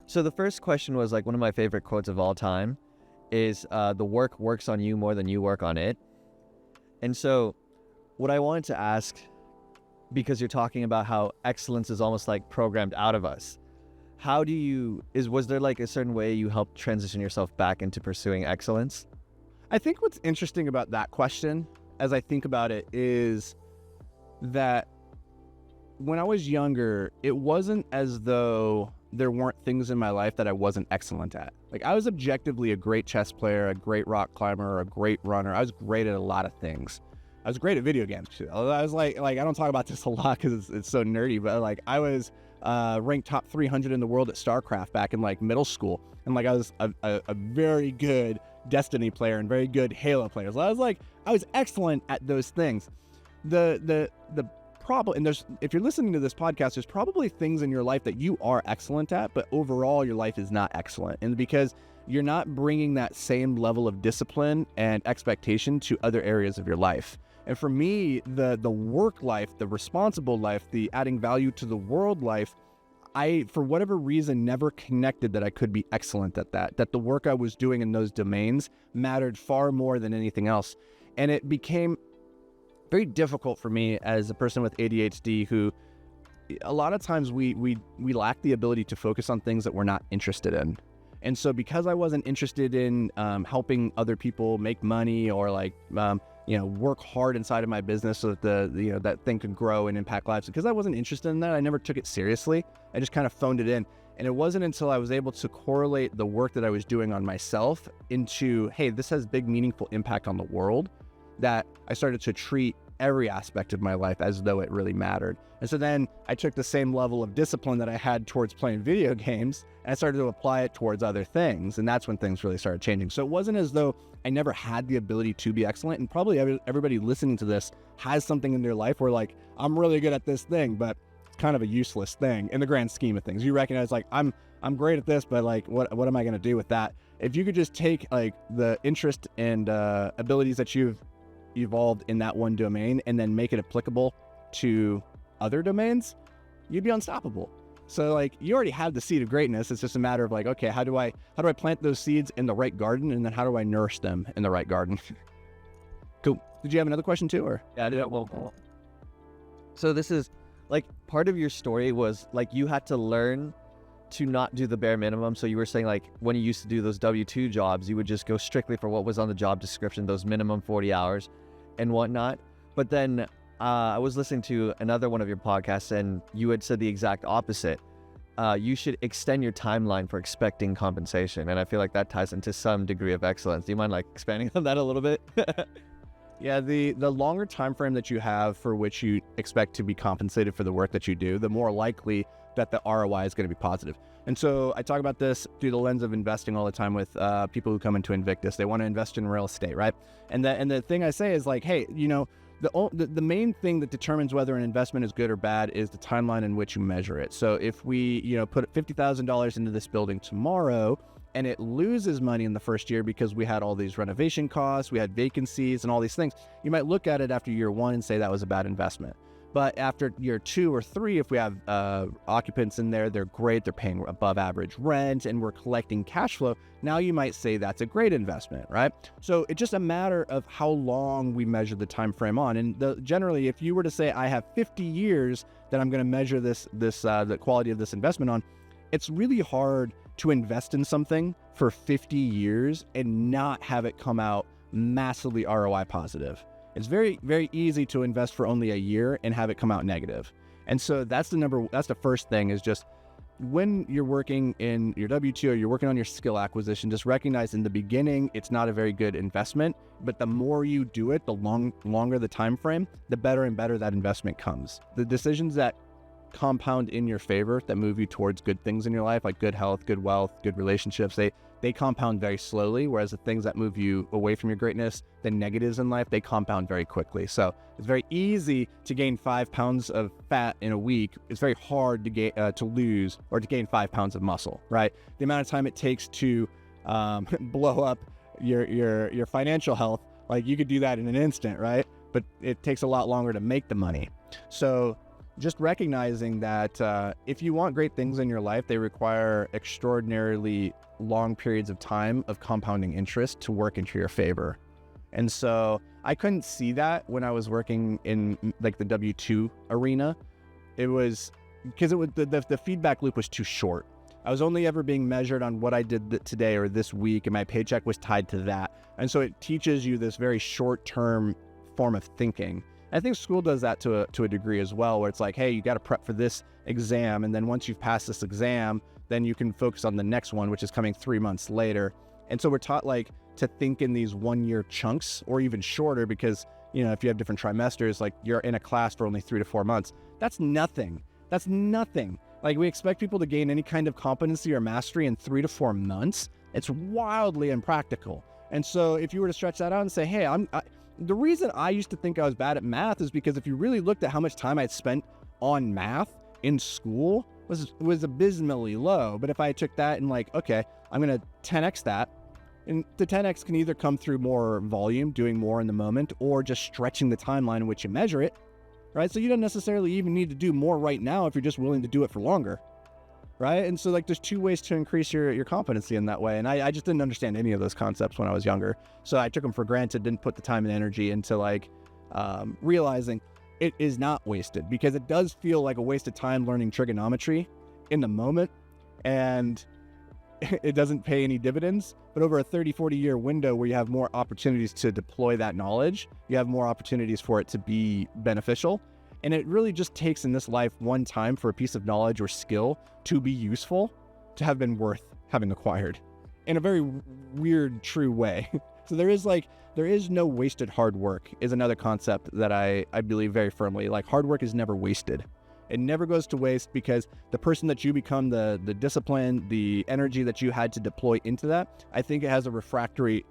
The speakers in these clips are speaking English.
So the first question was like one of my favorite quotes of all time is the work works on you more than you work on it. And so what I wanted to ask, because you're talking about how excellence is almost like programmed out of us, was there like a certain way you helped transition yourself back into pursuing excellence? I think what's interesting about that question, as I think about it, is that when I was younger, it wasn't as though there weren't things in my life that I wasn't excellent at. Like, I was objectively a great chess player, a great rock climber, a great runner. I was great at a lot of things. I was great at video games too. I was like I don't talk about this a lot because it's so nerdy, but like I was ranked top 300 in the world at StarCraft back in like middle school, and like I was a very good Destiny player and very good Halo player. So I was excellent at those things. The problem, and if you're listening to this podcast, there's probably things in your life that you are excellent at, but overall your life is not excellent, and because you're not bringing that same level of discipline and expectation to other areas of your life. And for me, the work life, the responsible life, the adding value to the world life, I, for whatever reason, never connected that I could be excellent at that the work I was doing in those domains mattered far more than anything else. And it became very difficult for me as a person with ADHD who a lot of times we lack the ability to focus on things that we're not interested in. And so because I wasn't interested in helping other people make money or like work hard inside of my business so that that thing could grow and impact lives, because I wasn't interested in that, I never took it seriously. I just kind of phoned it in. And it wasn't until I was able to correlate the work that I was doing on myself into, hey, this has big meaningful impact on the world, that I started to treat every aspect of my life as though it really mattered. And so then I took the same level of discipline that I had towards playing video games and I started to apply it towards other things. And that's when things really started changing. So it wasn't as though I never had the ability to be excellent. And probably everybody listening to this has something in their life where like, I'm really good at this thing, but it's kind of a useless thing in the grand scheme of things. You recognize like, I'm great at this, but like, what am I going to do with that? If you could just take like the interest and abilities that you've evolved in that one domain and then make it applicable to other domains, you'd be unstoppable. So like, you already have the seed of greatness. It's just a matter of like, okay, how do I plant those seeds in the right garden, and then how do I nourish them in the right garden? Cool. Did you have another question too, or? Yeah, I did. Well, so this is like part of your story was like you had to learn to not do the bare minimum. So you were saying like when you used to do those W-2 jobs, you would just go strictly for what was on the job description, those minimum 40 hours and whatnot. But then I was listening to another one of your podcasts and you had said the exact opposite. You should extend your timeline for expecting compensation. And I feel like that ties into some degree of excellence. Do you mind like expanding on that a little bit? Yeah, the longer time frame that you have for which you expect to be compensated for the work that you do, the more likely that the ROI is going to be positive. And so I talk about this through the lens of investing all the time with people who come into Invictus. They want to invest in real estate, right? And the thing I say is like, hey, the main thing that determines whether an investment is good or bad is the timeline in which you measure it. So if we put $50,000 into this building tomorrow and it loses money in the first year because we had all these renovation costs, we had vacancies and all these things, you might look at it after year one and say that was a bad investment. But after year 2 or 3, if we have occupants in there, they're great, they're paying above average rent, and we're collecting cash flow, now you might say that's a great investment, right? So it's just a matter of how long we measure the time frame on. And generally, if you were to say, I have 50 years that I'm going to measure the quality of this investment on, it's really hard to invest in something for 50 years and not have it come out massively ROI positive. It's very, very easy to invest for only a year and have it come out negative. And so that's the first thing, is just when you're working in your W-2 or you're working on your skill acquisition, just recognize in the beginning, it's not a very good investment, but the more you do it, the longer the time frame, the better and better that investment comes. The decisions that compound in your favor, that move you towards good things in your life, like good health, good wealth, good relationships, they compound very slowly, whereas the things that move you away from your greatness, the negatives in life, they compound very quickly. So it's very easy to gain 5 pounds of fat in a week. It's very hard to lose or to gain 5 pounds of muscle, right? The amount of time it takes to blow up your financial health, like you could do that in an instant, right? But it takes a lot longer to make the money. So just recognizing that if you want great things in your life, they require extraordinarily long periods of time of compounding interest to work into your favor. And so I couldn't see that when I was working in like the W-2 arena. It was because the feedback loop was too short. I was only ever being measured on what I did today or this week, and my paycheck was tied to that. And so it teaches you this very short-term form of thinking. I think school does that to a degree as well, where it's like, hey, you got to prep for this exam, and then once you've passed this exam, then you can focus on the next one, which is coming 3 months later. And so we're taught like to think in these 1-year chunks or even shorter, because, you know, if you have different trimesters, like you're in a class for only 3 to 4 months. That's nothing. That's nothing. Like, we expect people to gain any kind of competency or mastery in 3 to 4 months. It's wildly impractical. And so if you were to stretch that out and say, hey, the reason I used to think I was bad at math is because if you really looked at how much time I'd spent on math in school was abysmally low. But if I took that and like, okay, I'm going to 10x that, and the 10x can either come through more volume, doing more in the moment, or just stretching the timeline in which you measure it, right? So you don't necessarily even need to do more right now if you're just willing to do it for longer, right? And so like there's 2 ways to increase your competency in that way. And I just didn't understand any of those concepts when I was younger. So I took them for granted, didn't put the time and energy into like realizing it is not wasted, because it does feel like a waste of time learning trigonometry in the moment, and it doesn't pay any dividends. But over a 30-40 year window where you have more opportunities to deploy that knowledge, you have more opportunities for it to be beneficial. And it really just takes in this life one time for a piece of knowledge or skill to be useful, to have been worth having acquired in a very weird, true way. So there is no wasted hard work is another concept that I believe very firmly. Like, hard work is never wasted. It never goes to waste, because the person that you become, the discipline, the energy that you had to deploy into that, I think it has a refractory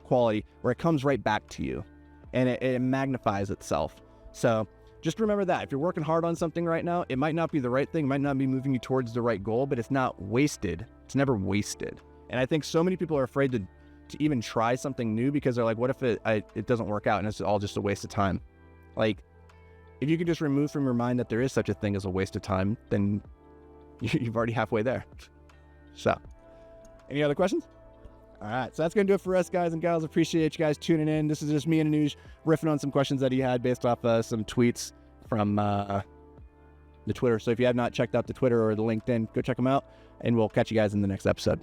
quality where it comes right back to you, and it magnifies itself. So just remember that if you're working hard on something right now, it might not be the right thing, might not be moving you towards the right goal, but it's not wasted. It's never wasted. And I think so many people are afraid to even try something new, because they're like, what if it doesn't work out and it's all just a waste of time? Like, if you can just remove from your mind that there is such a thing as a waste of time, then you've already halfway there. So, any other questions? All right, so that's going to do it for us, guys and gals. Appreciate you guys tuning in. This is just me and Anuj riffing on some questions that he had based off some tweets from the Twitter. So if you have not checked out the Twitter or the LinkedIn, go check them out, and we'll catch you guys in the next episode.